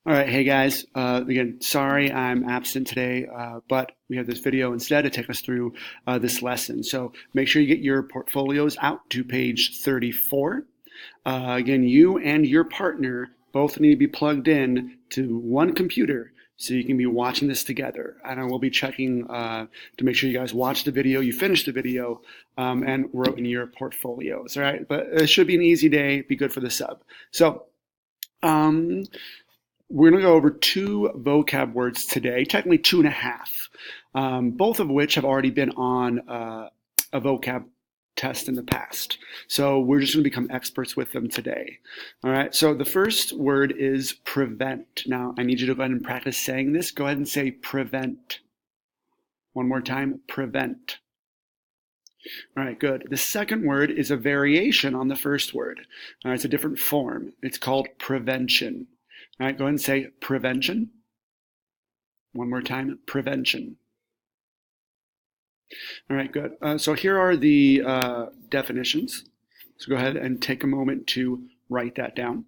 All right, hey guys. Again, sorry I'm absent today, but we have this video instead to take us through this lesson. So make sure you get your portfolios out to page 34. Again, you and your partner both need to be plugged in to one computer so you can be watching this together. And I will be checking to make sure you guys watch the video, you finish the video, and wrote in your portfolios. All right, but it should be an easy day. Be good for the sub. So. Um, we're going to go over two vocab words today, technically two and a half, both of which have already been on a vocab test in the past. So we're just going to become experts with them today. All right, so the first word is prevent. Now, I need you to go ahead and practice saying this. Go ahead and say prevent. One more time, prevent. All right, good. The second word is a variation on the first word. All right, it's a different form. It's called prevention. All right, go ahead and say prevention. One more time, prevention. All right, good. So here are the definitions. So go ahead and take a moment to write that down.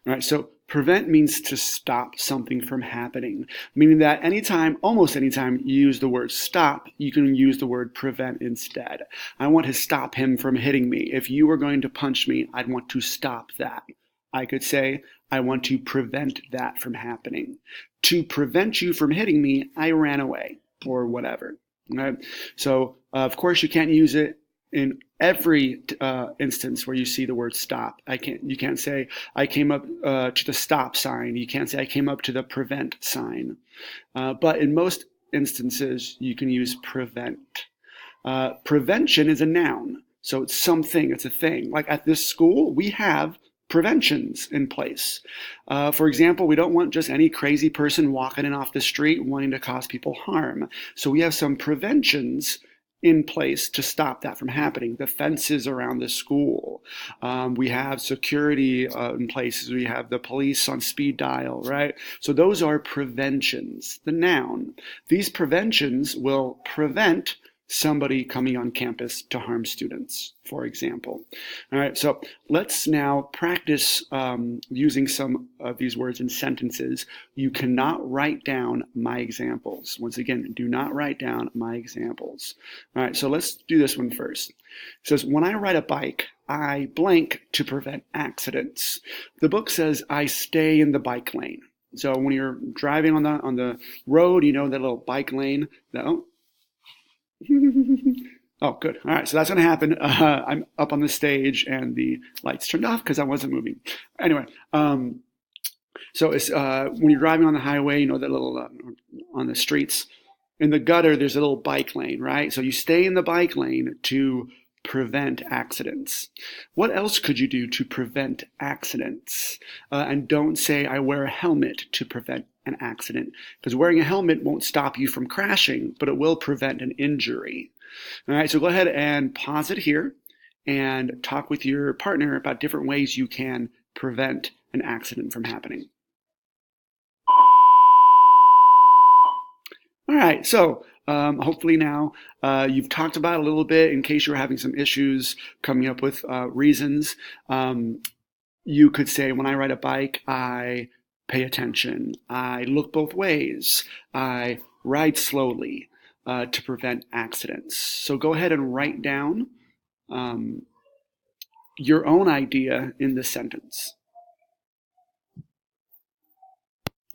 All right, so prevent means to stop something from happening, meaning that anytime, almost anytime you use the word stop, you can use the word prevent instead. I want to stop him from hitting me. If you were going to punch me, I'd want to stop that. I could say, I want to prevent that from happening. To prevent you from hitting me, I ran away, or whatever. Okay? So, of course, you can't use it in every instance where you see the word stop. You can't say, I came up to the stop sign. You can't say, I came up to the prevent sign. But in most instances, you can use prevent. Prevention is a noun. So it's something, it's a thing. Like at this school, we have preventions in place. For example, we don't want just any crazy person walking in off the street wanting to cause people harm. So we have some preventions in place to stop that from happening. The fences around the school. We have security in places. We have the police on speed dial, right? So those are preventions, the noun. These preventions will prevent somebody coming on campus to harm students, for example. All right, so let's now practice using some of these words in sentences. You cannot write down my examples. Once again, do not write down my examples. All right, so let's do this one first. It says, when I ride a bike, I blank to prevent accidents. The book says I stay in the bike lane. So when you're driving on the road, you know that little bike lane. Oh, good. All right, so that's going to happen. I'm up on the stage and the lights turned off because I wasn't moving. Anyway, so it's when you're driving on the highway, you know, that little on the streets, in the gutter, there's a little bike lane, right? So you stay in the bike lane to prevent accidents. What else could you do to prevent accidents? And don't say, I wear a helmet to prevent an accident, because wearing a helmet won't stop you from crashing, but it will prevent an injury. All right, so go ahead and pause it here and talk with your partner about different ways you can prevent an accident from happening. All right, so hopefully now you've talked about it a little bit in case you're having some issues coming up with reasons. You could say, when I ride a bike, I pay attention. I look both ways. I ride slowly to prevent accidents. So go ahead and write down your own idea in the sentence.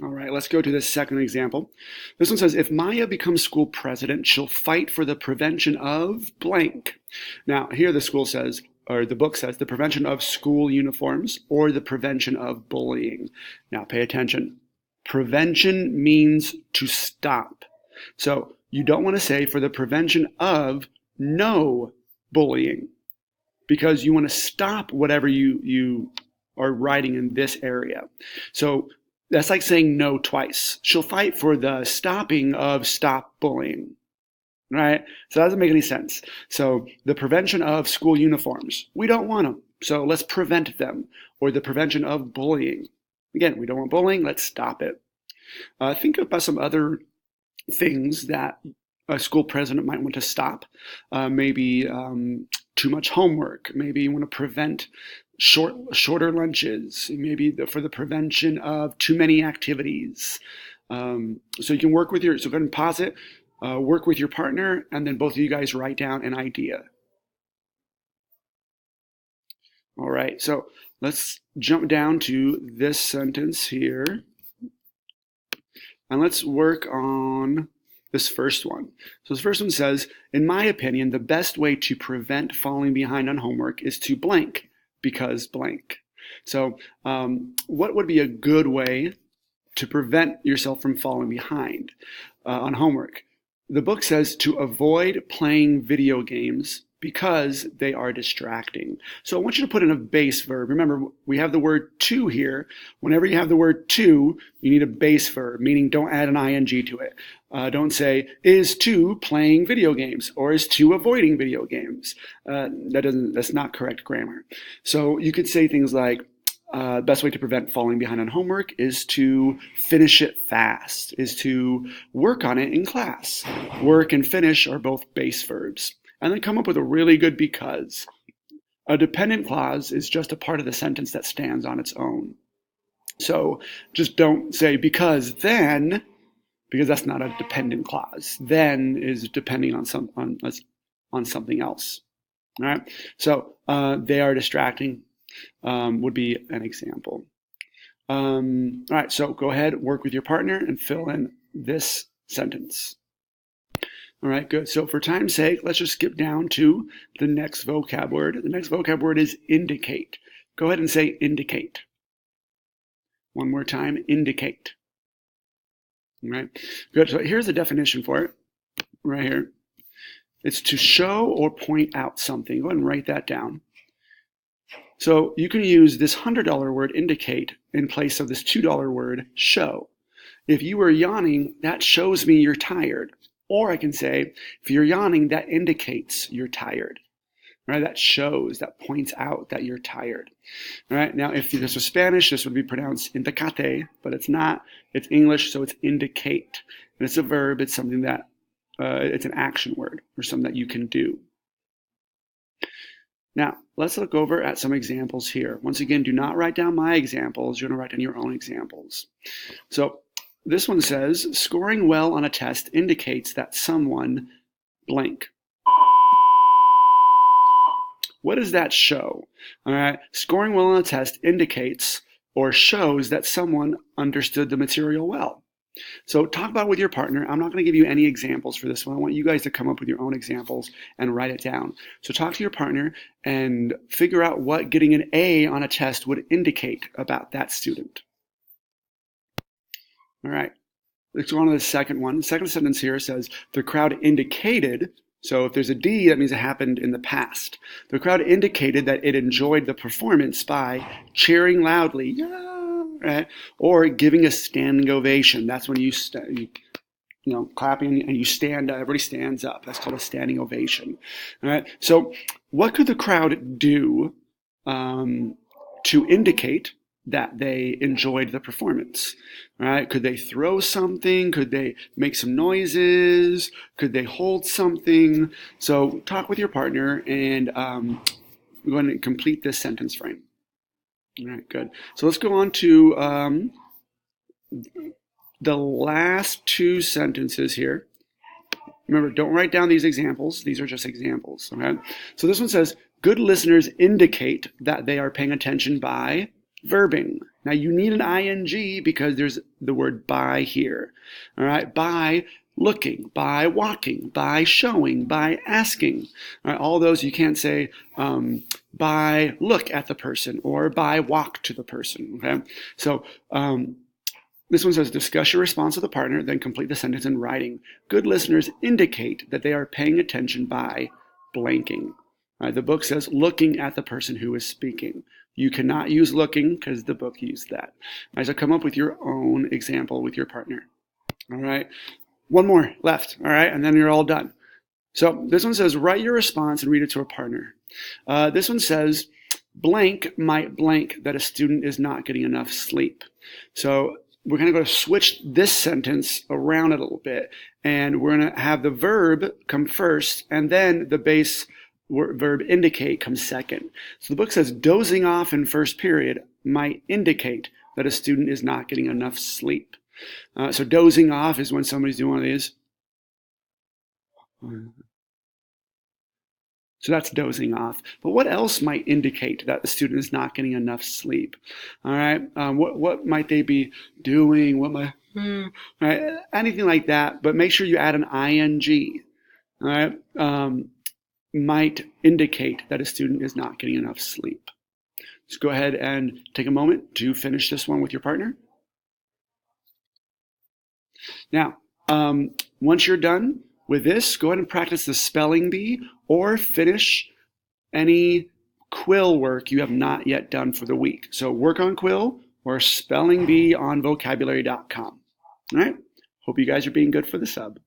All right, let's go to the second example. This one says, if Maya becomes school president, she'll fight for the prevention of blank. Now, here the school says, or the book says, the prevention of school uniforms or the prevention of bullying. Now, pay attention. Prevention means to stop. So you don't want to say for the prevention of no bullying, because you want to stop whatever you are writing in this area. So that's like saying no twice. She'll fight for the stopping of stop bullying, right? So that doesn't make any sense. So the prevention of school uniforms, we don't want them, so let's prevent them. Or the prevention of bullying. Again, we don't want bullying, let's stop it. Think about some other things that a school president might want to stop. Maybe too much homework. Maybe you want to prevent shorter lunches, maybe for the prevention of too many activities. So you can work with so go ahead and pause it, work with your partner, and then both of you guys write down an idea. All right, so let's jump down to this sentence here, and let's work on this first one. So this first one says, in my opinion, the best way to prevent falling behind on homework is to blank, because blank. So what would be a good way to prevent yourself from falling behind on homework? The book says to avoid playing video games because they are distracting. So I want you to put in a base verb. Remember, we have the word to here. Whenever you have the word to, you need a base verb, meaning don't add an ing to it. Don't say, is to playing video games or is to avoiding video games. That's not correct grammar. So you could say things like, best way to prevent falling behind on homework is to finish it fast, is to work on it in class. Work and finish are both base verbs. And then come up with a really good because. A dependent clause is just a part of the sentence that stands on its own. So just don't say because then, because that's not a dependent clause. Then is depending on something else. All right. So they are distracting would be an example. All right. So go ahead, work with your partner, and fill in this sentence. All right, good. So for time's sake, let's just skip down to the next vocab word. The next vocab word is indicate. Go ahead and say indicate. One more time, indicate. All right, good. So here's the definition for it right here. It's to show or point out something. Go ahead and write that down. So you can use this $100 word indicate in place of this $2 word show. If you were yawning, that shows me you're tired. Or I can say, if you're yawning, that indicates you're tired. Right? That shows, that points out that you're tired. All right? Now, if this was Spanish, this would be pronounced indicate, but it's not. It's English, so it's indicate. And it's a verb. It's something that, it's an action word or something that you can do. Now, let's look over at some examples here. Once again, do not write down my examples. You're going to write down your own examples. So, this one says, scoring well on a test indicates that someone blank. What does that show? All right, scoring well on a test indicates or shows that someone understood the material well. So talk about it with your partner. I'm not going to give you any examples for this one. I want you guys to come up with your own examples and write it down. So talk to your partner and figure out what getting an A on a test would indicate about that student. All right, let's go on to the second one. The second sentence here says, the crowd indicated, so if there's a D, that means it happened in the past. The crowd indicated that it enjoyed the performance by cheering loudly, yeah, right? Or giving a standing ovation. That's when you clapping and you stand up, everybody stands up. That's called a standing ovation. All right, so what could the crowd do to indicate that they enjoyed the performance, right? Could they throw something? Could they make some noises? Could they hold something? So talk with your partner and we're going to complete this sentence frame. All right, good. So let's go on to the last two sentences here. Remember, don't write down these examples. These are just examples, okay? So this one says, good listeners indicate that they are paying attention by verbing. Now you need an ing because there's the word by here. All right, by looking, by walking, by showing, by asking. All right, all those you can't say by look at the person or by walk to the person. Okay, so this one says discuss your response to the partner, then complete the sentence in writing. Good listeners indicate that they are paying attention by blanking. The book says looking at the person who is speaking. You cannot use looking because the book used that. So come up with your own example with your partner. All right. One more left. All right. And then you're all done. So this one says write your response and read it to a partner. This one says blank might blank that a student is not getting enough sleep. So we're going to go switch this sentence around a little bit. And we're going to have the verb come first and then the base verb indicate comes second. So the book says dozing off in first period might indicate that a student is not getting enough sleep. So dozing off is when somebody's doing one of these. So that's dozing off. But what else might indicate that the student is not getting enough sleep? All right. What might they be doing? Right? Anything like that. But make sure you add an ing. All right. Might indicate that a student is not getting enough sleep. Let's go ahead and take a moment to finish this one with your partner. Now, once you're done with this, go ahead and practice the spelling bee or finish any quill work you have not yet done for the week. So work on quill or spelling bee on vocabulary.com. All right. Hope you guys are being good for the sub.